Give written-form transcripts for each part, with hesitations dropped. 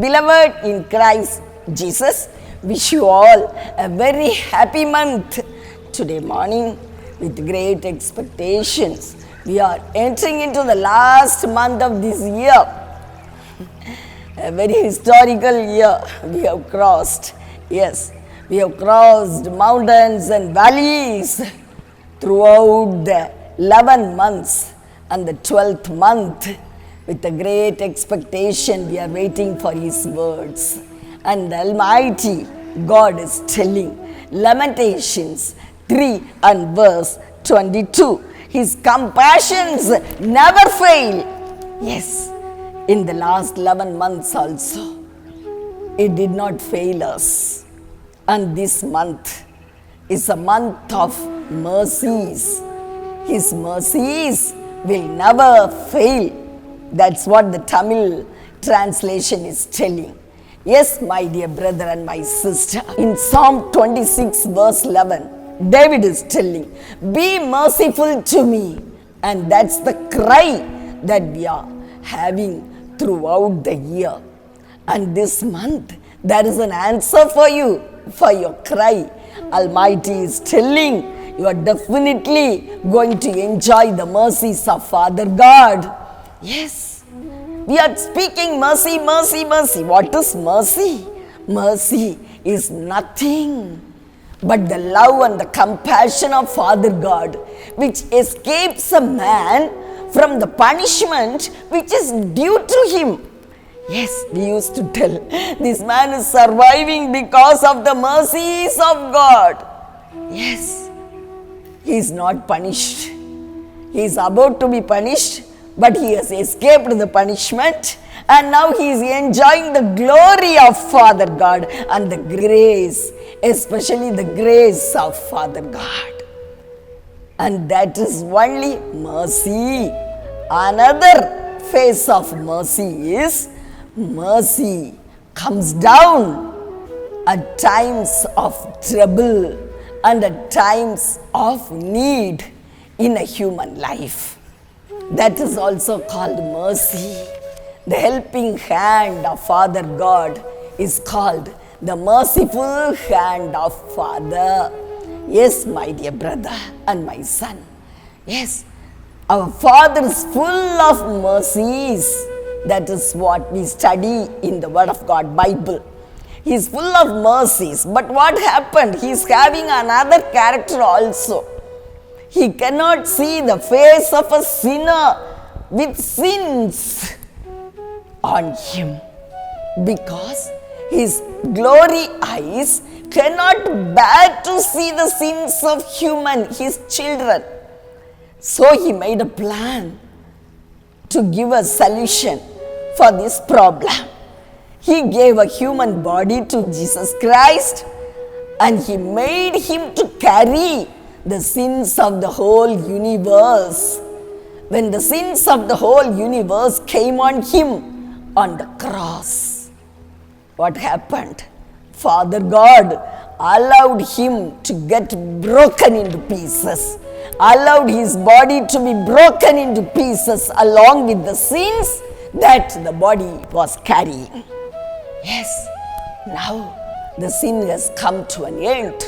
Beloved in Christ Jesus, wish you all a very happy month. Today morning, with great expectations, we are entering into the last month of this year. A very historical year we have crossed. Yes, we have crossed mountains and valleys throughout the 11 months and the 12th month. With a great expectation, we are waiting for His words. And the Almighty God is telling, Lamentations 3 and verse 22, His compassions never fail. Yes, in the last 11 months also, it did not fail us. And this month is a month of mercies. His mercies will never fail. That's what the Tamil translation is telling. Yes, my dear brother and my sister, in Psalm 26 verse 11, David is telling, be merciful to me. And that's the cry that we are having throughout the year. And this month, there is an answer for you, for your cry. Almighty is telling, you are definitely going to enjoy the mercies of Father God. Yes, we are speaking mercy, mercy, mercy. What is mercy? Mercy is nothing but the love and the compassion of Father God, which escapes a man from the punishment which is due to him. Yes, we used to tell, this man is surviving because of the mercies of God. Yes, he is not punished. He is about to be punished, but he has escaped the punishment, and now he is enjoying the glory of Father God and the grace, especially the grace of Father God. And that is only mercy. Another phase of mercy is mercy comes down at times of trouble and at times of need in a human life. That is also called mercy. The helping hand of Father God is called the merciful hand of Father. Yes, my dear brother and my son. Yes, our Father is full of mercies. That is what we study in the Word of God, Bible. He is full of mercies. But what happened? He is having another character also. He cannot see the face of a sinner with sins on him, because his glory eyes cannot bear to see the sins of his children. So he made a plan to give a solution for this problem. He gave a human body to Jesus Christ, and he made him to carry the sins of the whole universe. When the sins of the whole universe came on him on the cross, what happened? Father God allowed him to get broken into pieces, allowed his body to be broken into pieces along with the sins that the body was carrying. Yes, now the sin has come to an end.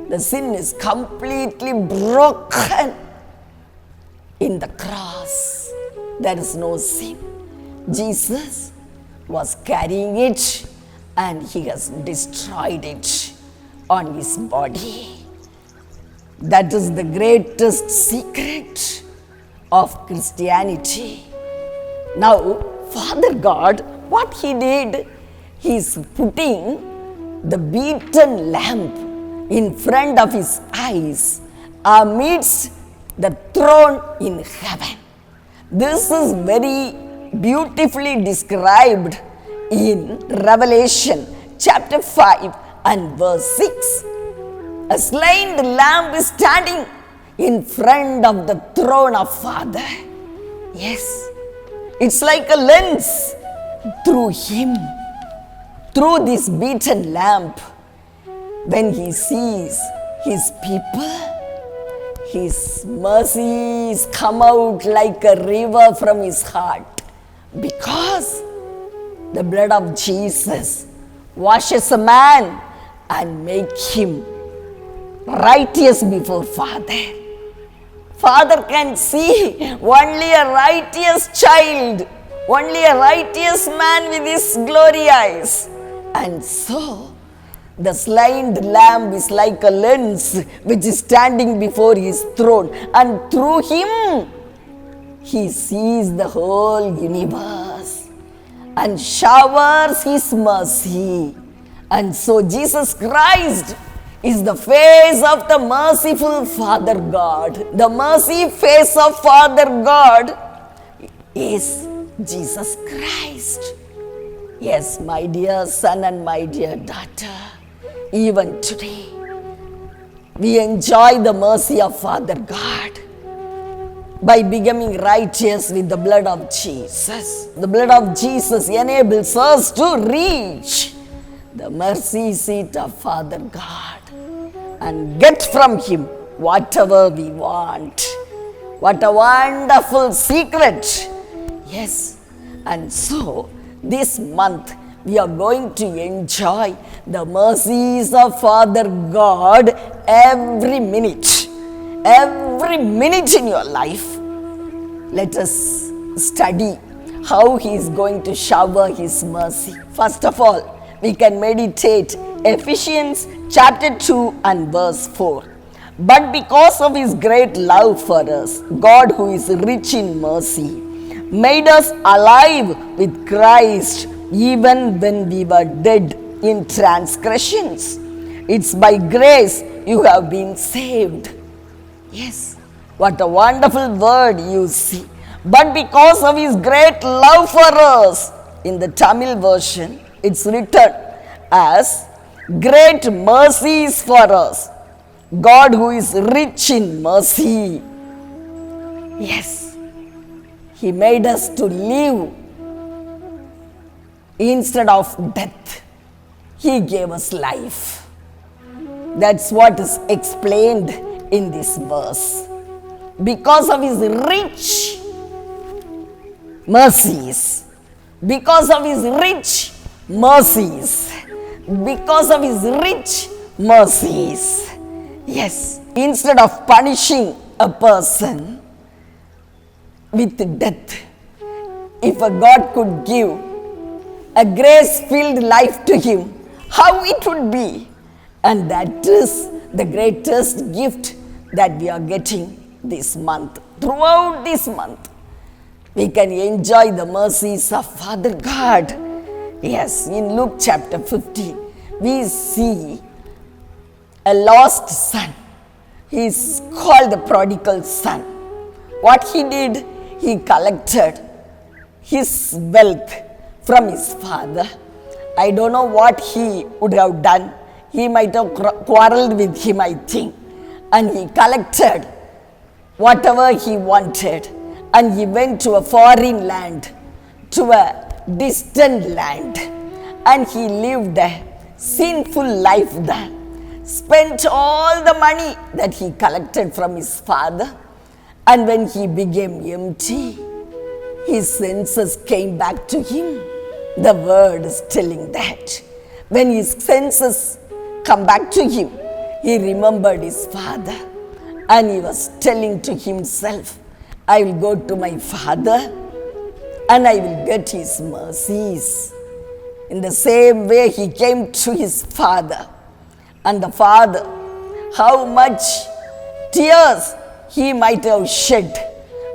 The sin is completely broken. In the cross, there is no sin. Jesus was carrying it, and he has destroyed it on his body. That is the greatest secret of Christianity. Now, Father God, what he did, he is putting the beaten lamp in front of his eyes amidst the throne in heaven. This is very beautifully described in Revelation chapter 5 and verse 6. A slain lamb is standing in front of the throne of Father. Yes, it's like a lens through him, through this beaten lamp. When he sees his people, his mercies come out like a river from his heart, because The blood of Jesus washes a man and make him righteous before Father. Father can see only a righteous child, only a righteous man with his glory eyes. And so, the slain lamb is like a lens which is standing before his throne, and through him, he sees the whole universe and showers his mercy. And so Jesus Christ is the face of the merciful Father God. The mercy face of Father God is Jesus Christ. Yes, my dear son and my dear daughter, even today, we enjoy the mercy of Father God by becoming righteous with the blood of Jesus. The blood of Jesus enables us to reach the mercy seat of Father God and get from Him whatever we want. What a wonderful secret! Yes, and so this month we are going to enjoy the mercies of Father God every minute. Every minute in your life. Let us study how He is going to shower His mercy. First of all, we can meditate Ephesians chapter 2 and verse 4. But because of His great love for us, God, who is rich in mercy, made us alive with Christ even when we were dead in transgressions. It's by grace you have been saved. Yes, what a wonderful word you see. But because of His great love for us, in the Tamil version, it's written as great mercies for us. God, who is rich in mercy. Yes, He made us to live instead of death. He gave us life. That's what is explained in this verse. Because of His rich mercies, because of His rich mercies, because of His rich mercies. Yes, instead of punishing a person with death, if a God could give a grace-filled life to him, how it would be. And that is the greatest gift that we are getting this month. Throughout this month, we can enjoy the mercies of Father God. Yes, in Luke chapter 15, we see a lost son. He is called the prodigal son. What he did, he collected his wealth from his father. I don't know what he would have done. He might have quarreled with him, I think. And he collected whatever he wanted. And he went to a foreign land, to a distant land. And he lived a sinful life there. Spent all the money that he collected from his father. And when he became empty, his senses came back to him. The word is telling that. When his senses come back to him, he remembered his father. And he was telling to himself, I will go to my father and I will get his mercies. In the same way, he came to his father. And the father, how much tears he might have shed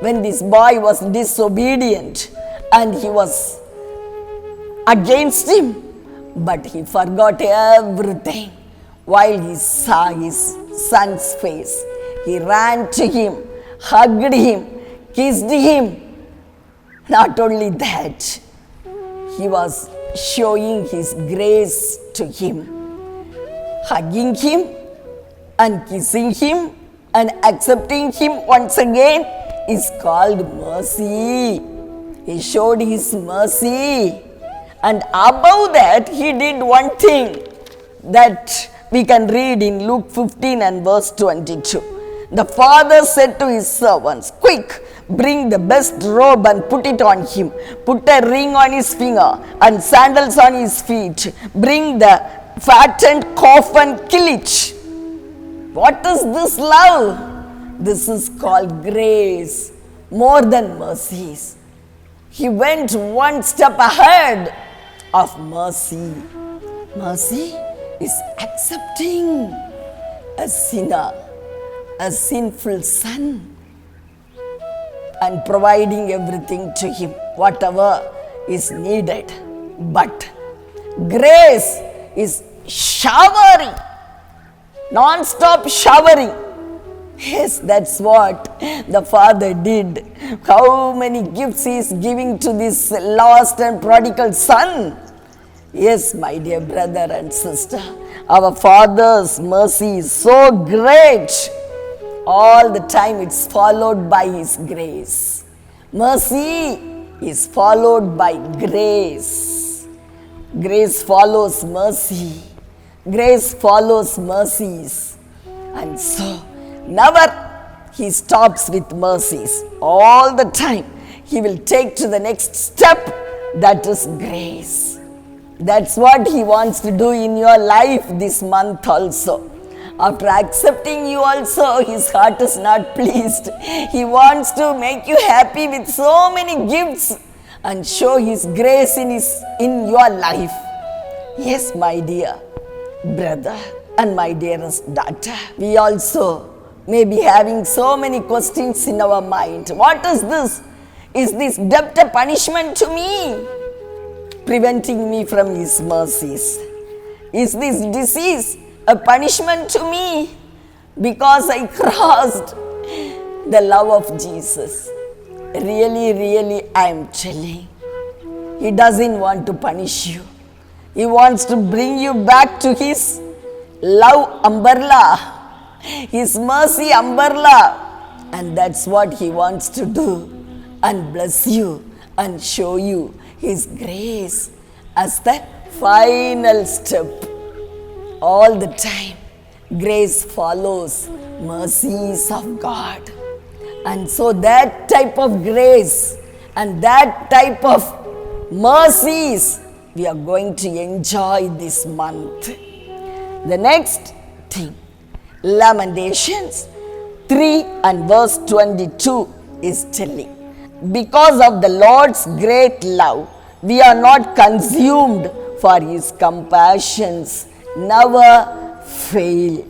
when this boy was disobedient and he was against him. But he forgot everything while he saw his son's face. He ran to him, hugged him, kissed him. Not only that, he was showing his grace to him. Hugging him and kissing him and accepting him once again is called mercy. He showed his mercy. And above that, he did one thing that we can read in Luke 15 and verse 22. The father said to his servants, quick, Bring the best robe and put it on him. Put a ring on his finger and sandals on his feet. Bring the fattened calf and kill it. What is this love? This is called grace, more than mercies. He went one step ahead of mercy. Mercy is accepting a sinner, a sinful son, and providing everything to him, whatever is needed. But grace is showering, non-stop showering. Yes, that's what the Father did. How many gifts He is giving to this lost and prodigal son. Yes, my dear brother and sister, our Father's mercy is so great. All the time it's followed by His grace. Mercy is followed by grace. Grace follows mercy. Grace follows mercies. And so, never He stops with mercies. All the time He will take to the next step, that is grace. That's what He wants to do in your life this month also. After accepting you also, His heart is not pleased. He wants to make you happy with so many gifts and show His grace in your life. Yes, my dear brother and my dearest daughter, we also may be having so many questions in our mind. What is this? Is this debt a punishment to me, preventing me from His mercies? Is this disease a punishment to me because I crossed the love of Jesus? Really, I am telling, He doesn't want to punish you. He wants to bring you back to His love umbrella, His mercy umbrella. And that's what He wants to do, and bless you and show you His grace as the final step. All the time, grace follows mercies of God. And so that type of grace and that type of mercies we are going to enjoy this month. The next thing, Lamentations 3 and verse 22 is telling, because of the Lord's great love, we are not consumed, for His compassions never fail.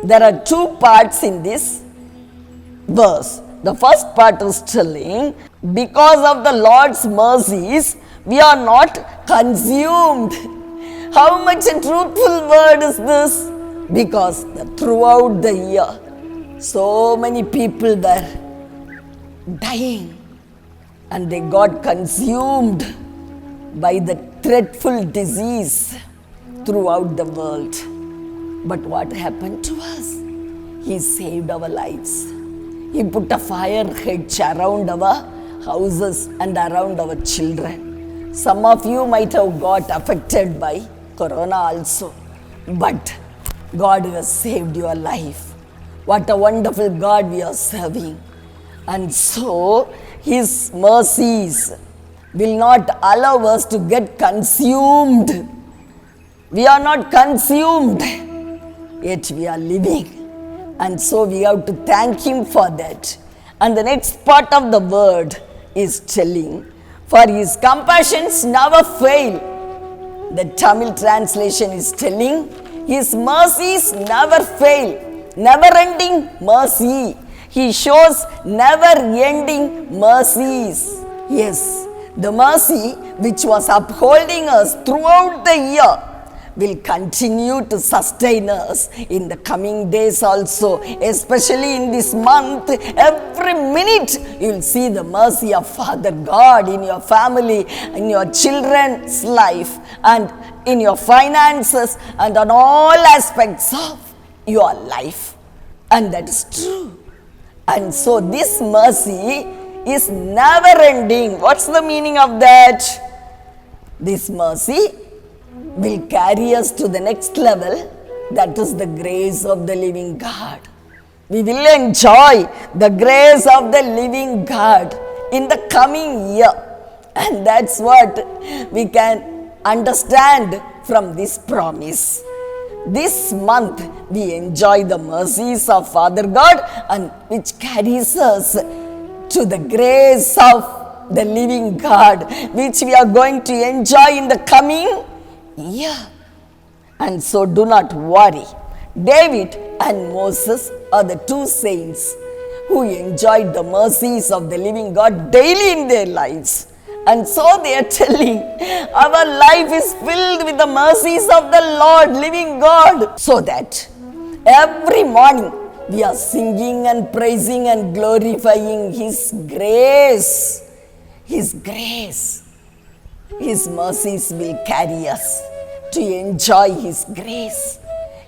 There are two parts in this verse. The first part is telling, because of the Lord's mercies, we are not consumed. How much a truthful word is this? Because throughout the year, so many people were dying and they got consumed by the dreadful disease throughout the world. But what happened to us? He saved our lives. He put a fire hedge around our houses and around our children. Some of you might have got affected by corona also, but God has saved your life. What a wonderful God we are serving. And so His mercies will not allow us to get consumed. We are not consumed, yet we are living. And so we have to thank Him for that. And the next part of the word is telling, for His compassions never fail. The Tamil translation is telling, His mercies never fail. Never-ending mercy. He shows never-ending mercies. Yes, the mercy which was upholding us throughout the year will continue to sustain us in the coming days also, especially in this month. Every minute you will see the mercy of Father God in your family, in your children's life, and in your finances, and on all aspects of your life. And that is true. And so this mercy is never ending. What's the meaning of that? This mercy will carry us to the next level. That is the grace of the living God. We will enjoy the grace of the living God in the coming year. And that's what we can understand from this promise. This month we enjoy the mercies of Father God, and which carries us to the grace of the living God, which we are going to enjoy in the coming year. And so do not worry. David and Moses are the two saints who enjoyed the mercies of the living God daily in their lives. And so they are telling, our life is filled with the mercies of the Lord, living God. So that every morning we are singing and praising and glorifying His grace. His grace. His mercies will carry us to enjoy His grace.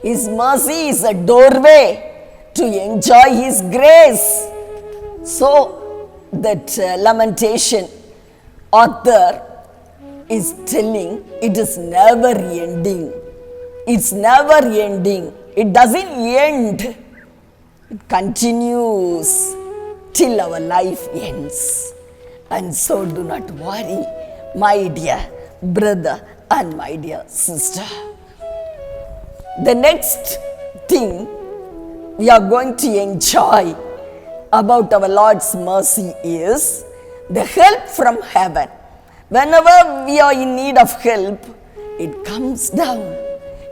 His mercy is a doorway to enjoy His grace. So that lamentation author is telling, it is never ending. It's never ending. It doesn't end. It continues till our life ends. And so do not worry, my dear brother and my dear sister. The next thing we are going to enjoy about our Lord's mercy is the help from heaven. Whenever we are in need of help, it comes down.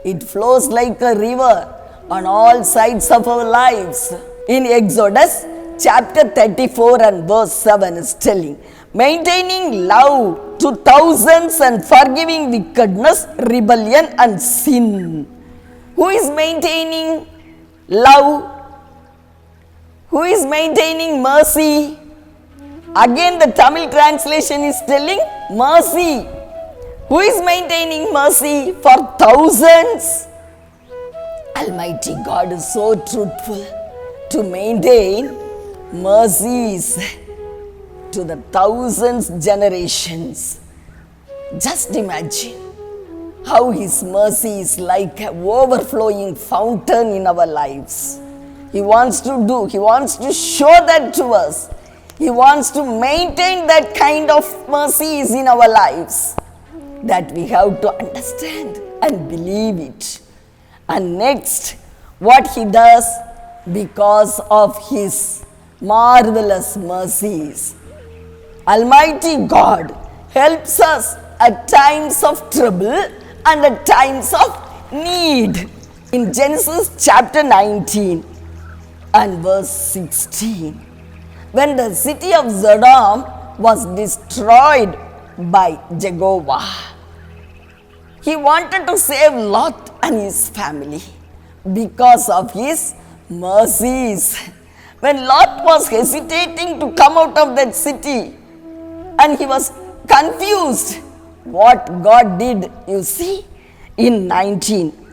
It flows like a river on all sides of our lives. In Exodus chapter 34 and verse 7 is telling, maintaining love to thousands and forgiving wickedness, rebellion and sin. Who is maintaining love? Who is maintaining mercy? Again, the Tamil translation is telling mercy. Who is maintaining mercy for thousands? Almighty God is so truthful to maintain mercies to the thousands generations. Just imagine how His mercy is like an overflowing fountain in our lives. He wants to show that to us. He wants to maintain that kind of mercies in our lives, that we have to understand and believe it. And next, what He does because of His marvelous mercies. Almighty God helps us at times of trouble and at times of need. In Genesis chapter 19 and verse 16, when the city of Sodom was destroyed by Jehovah, He wanted to save Lot and his family because of His mercies. When Lot was hesitating to come out of that city and he was confused, what God did, you see, in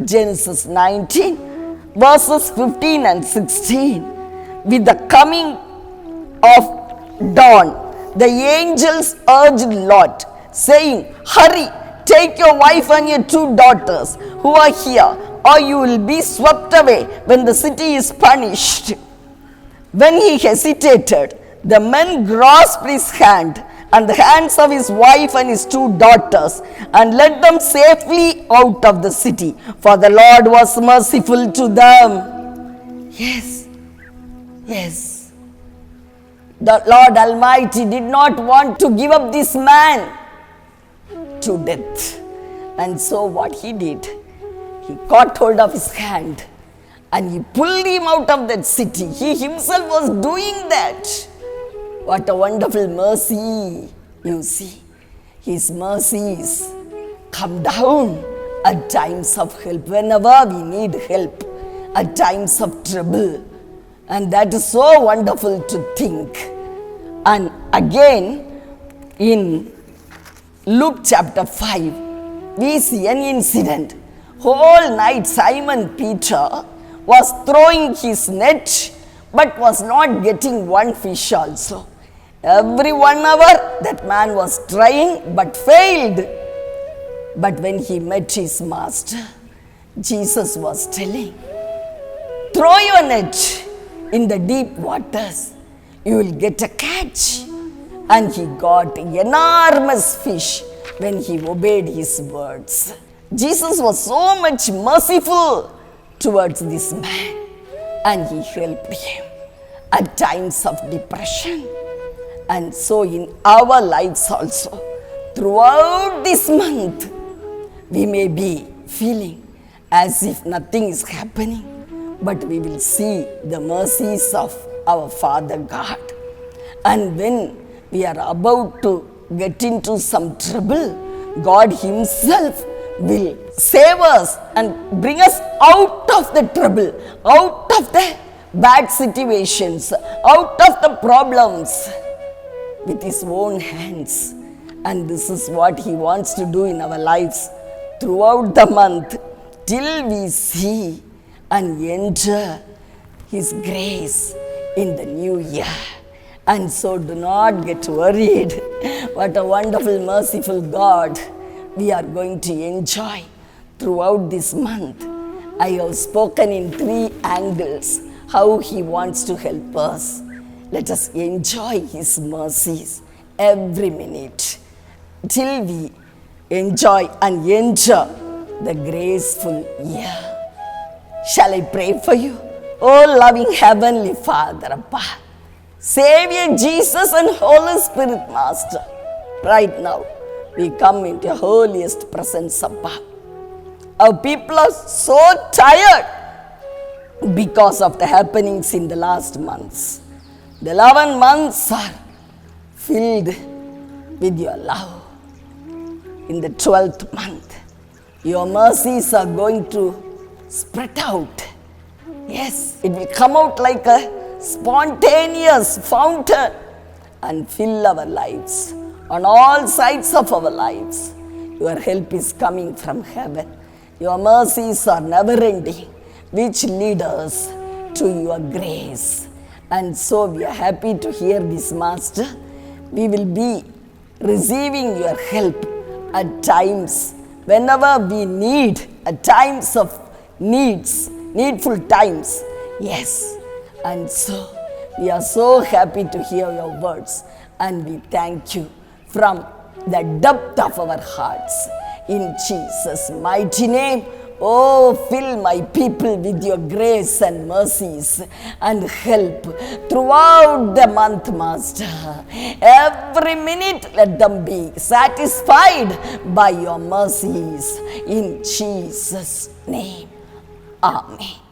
Genesis 19, verses 15 and 16, with the coming of dawn, the angels urged Lot, saying, hurry, take your wife and your 2 daughters who are here, or you will be swept away when the city is punished. When he hesitated, the men grasped his hand and the hands of his wife and his 2 daughters and led them safely out of the city, for the Lord was merciful to them. Yes. The Lord Almighty did not want to give up this man to death. And so what He did, He caught hold of his hand and He pulled him out of that city. He Himself was doing that. What a wonderful mercy, you see. His mercies come down at times of help, whenever we need help, at times of trouble. And that is so wonderful to think. And again, in Luke chapter 5, we see an incident. Whole night Simon Peter was throwing his net, but was not getting one fish also. Every 1 hour that man was trying but failed. But when he met his master, Jesus was telling, throw your net in the deep waters, you will get a catch. And he got enormous fish when he obeyed his words. Jesus was so much merciful towards this man, and he helped him at times of depression. And so in our lives also, throughout this month, we may be feeling as if nothing is happening, but we will see the mercies of our Father God. And when we are about to get into some trouble, God Himself will save us and bring us out of the trouble, out of the bad situations, out of the problems with His own hands. And this is what He wants to do in our lives throughout the month till we see and enter His grace in the new year. And so do not get worried. What a wonderful, merciful God we are going to enjoy throughout this month. I have spoken in 3 angles how He wants to help us. Let us enjoy His mercies every minute till we enjoy and enter the graceful year. Shall I pray for you? Oh loving Heavenly Father, Abba, Savior Jesus and Holy Spirit Master, right now we come into your holiest presence, Abba. Our people are so tired because of the happenings in the last months. The 11 months are filled with your love. In the 12th month, your mercies are going to spread out. Yes, it will come out like a spontaneous fountain and fill our lives on all sides of our lives. Your help is coming from heaven. Your mercies are never ending, which lead us to your grace. And so we are happy to hear this, Master. We will be receiving your help at times whenever we need, at times of needful times. Yes. And so we are so happy to hear your words, and we thank you from the depth of our hearts. In Jesus' mighty name, oh, fill my people with your grace and mercies and help throughout the month, Master. Every minute, let them be satisfied by your mercies. In Jesus' name, Amen.